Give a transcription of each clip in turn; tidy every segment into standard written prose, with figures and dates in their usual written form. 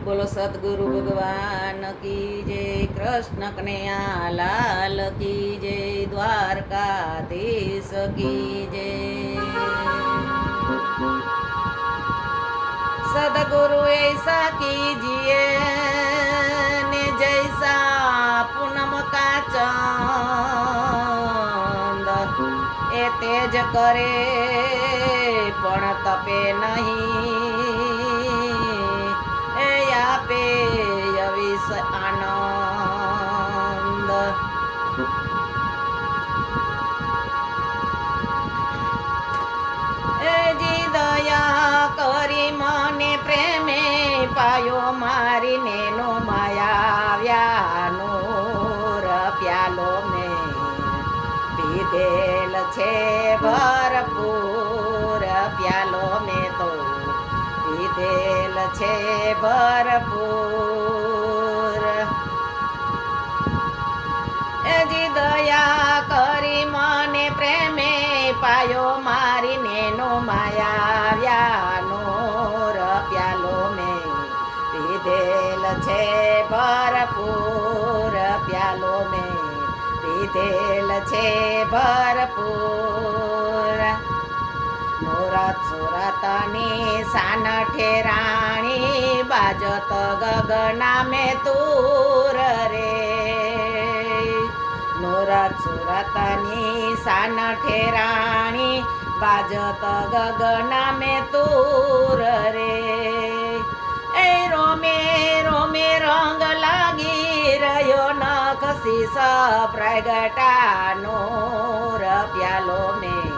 બોલો સદગુરુ ભગવાન કી જય, કૃષ્ણ કનૈયા લાલ કી જય, દ્વારકાધીશ કી જય। सदगुरु ऐसा कीजिए ने जैसा पूनम का चांद, ए तेज करे पण तपे नहीं, ए आपे यविस आनंद। ए जी दया કરી મને પ્રેમે પાયો મારી નેનો માયાવ્યાનો પ્યાલો મેં પીધેલ છે ભરપૂર, પ્યાલો મેં તો પીધેલ છે ભરપૂર। એજી દયા કરી મને પ્રેમે પાયો મારી નેનો માયાવ્યાનો પ્યાલો મેં પીધેલ છે ભરપૂર, પ્યાલો મેં પીધેલ છે ભરપૂર। નોરત સુરતની સાન ઠેરાણી બાજત ગગના મેં તુર રે, નોરત સુરતની સાન ઠેરાણી બાજત ગગના મેં તુર રે, એ રોમે રોમે રંગ લાગી રહ્યો નખ શીશ પ્રગટાનો પ્યાલો મેં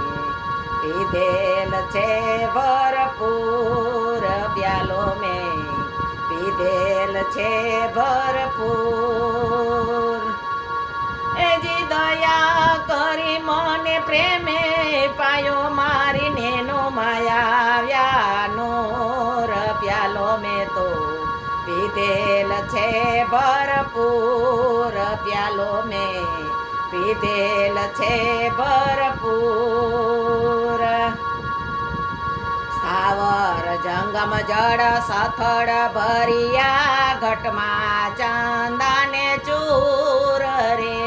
પીધેલ છે ભરપૂર, પ્યાલો મેં પીધેલ છે ભરપૂર। એજી દયા કરી મને પ્રેમે પાયો મારી નેનો માયાવ્યાનો પ્યાલો મેં તો પીધેલ છે ભરપૂર, પ્યાલો મેં પીધેલ છે ભરપૂર। સ્થાવર જંગમ જળ સથળ ભરિયા ઘટમાં ચાંદાને ચૂર રે,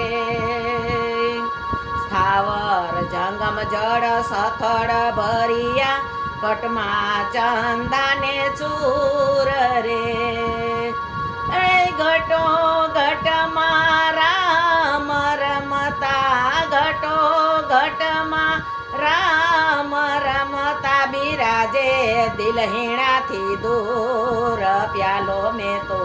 સ્થાવર જંગમ જળ સથળ ભરિયા ઘટમાં ચાંદાને ચૂર રે, એ ઘટો ઘટમાં રામ રમતા, ઘટો ઘટમાં રામ રમતા બિરાજે દિલહીણાથી દૂર, પ્યાલો મેં તો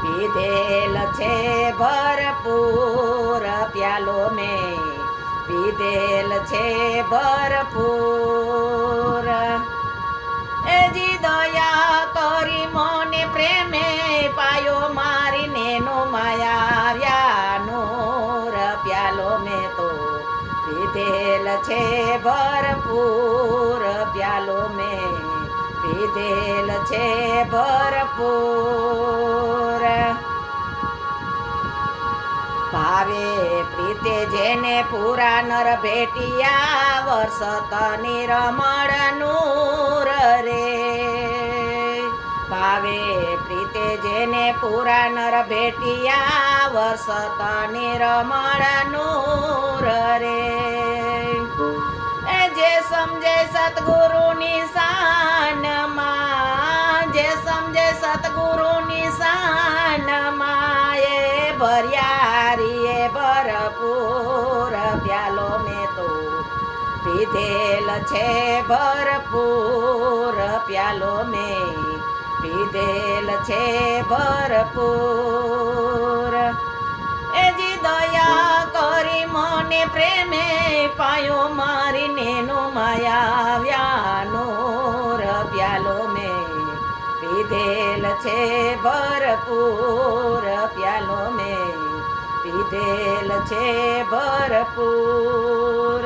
પીધેલ છે ભરપૂર, પ્યાલો મેં પીધેલ છે ભરપૂર। એજી દયા કરી મને પ્રેમે પાયો મારી નેનો માયાવ્યાનો પ્યાલો મેં તો પીધેલ છે ભરપૂર, પ્યાલો મેં પીધેલ છે ભરપૂર। ભાવે પ્રીતે જેને પૂરા નર ભેટિયા વર્ષત નિરમળ નૂર રે, ભાવે પ્રીતે જેને પૂરા નર ભેટિયા વર્ષત નિરમળ નૂર રે, જે સમજે સતગુરુની શાનમાં, જે સમજે સતગુરુની શાનમાં, એ ભર્યારીએ ભરપૂર, પ્યાલો મેં તો પીધેલ છે ભરપૂર, પ્યાલો મેં પીધેલ છે ભરપૂર। એજી દયા કરી મને પ્રેમે પાયો મારી નેનો માયાવ્યાનો પ્યાલો મેં પીધેલ છે ભરપૂર, પ્યાલો મેં પીધેલ છે ભરપૂર।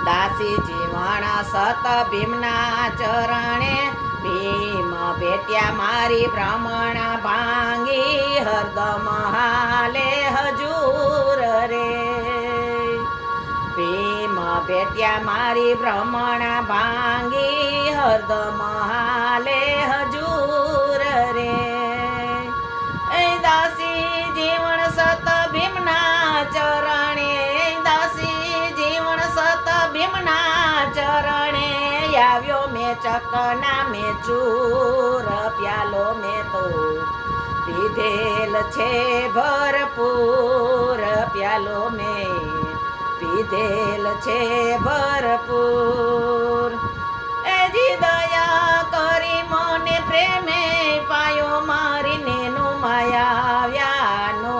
દાસી જીવાણા સત ભીમના ચરણે ભીમ ભેટ્યા મારી બ્રાહ્મણા ભાંગી હરદમ હાલે હજૂર રે, ભીમ ભેટ્યા મારી બ્રાહ્મણા ભાંગી હરદમ હાલે હજૂર નામે ચૂર પ્યાલો મેં તો પીધેલ છે ભરપૂર પ્યાલો મેં પીધેલ છે ભરપૂર એજી દયા કરી મને પ્રેમે પાયો મારીને નો માયાવ્યાનો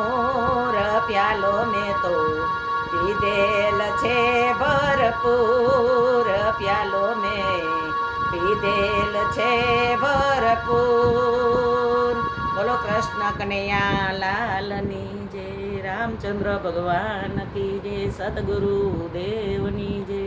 પ્યાલો મેં તો પીધેલ છે ભરપૂર પ્યાલો મેં પીધેલ છે ભરપૂર. બોલો કૃષ્ણ કનૈયા લાલની જય, રામચંદ્ર ભગવાન કી જય, સદગુરુ દેવની જય.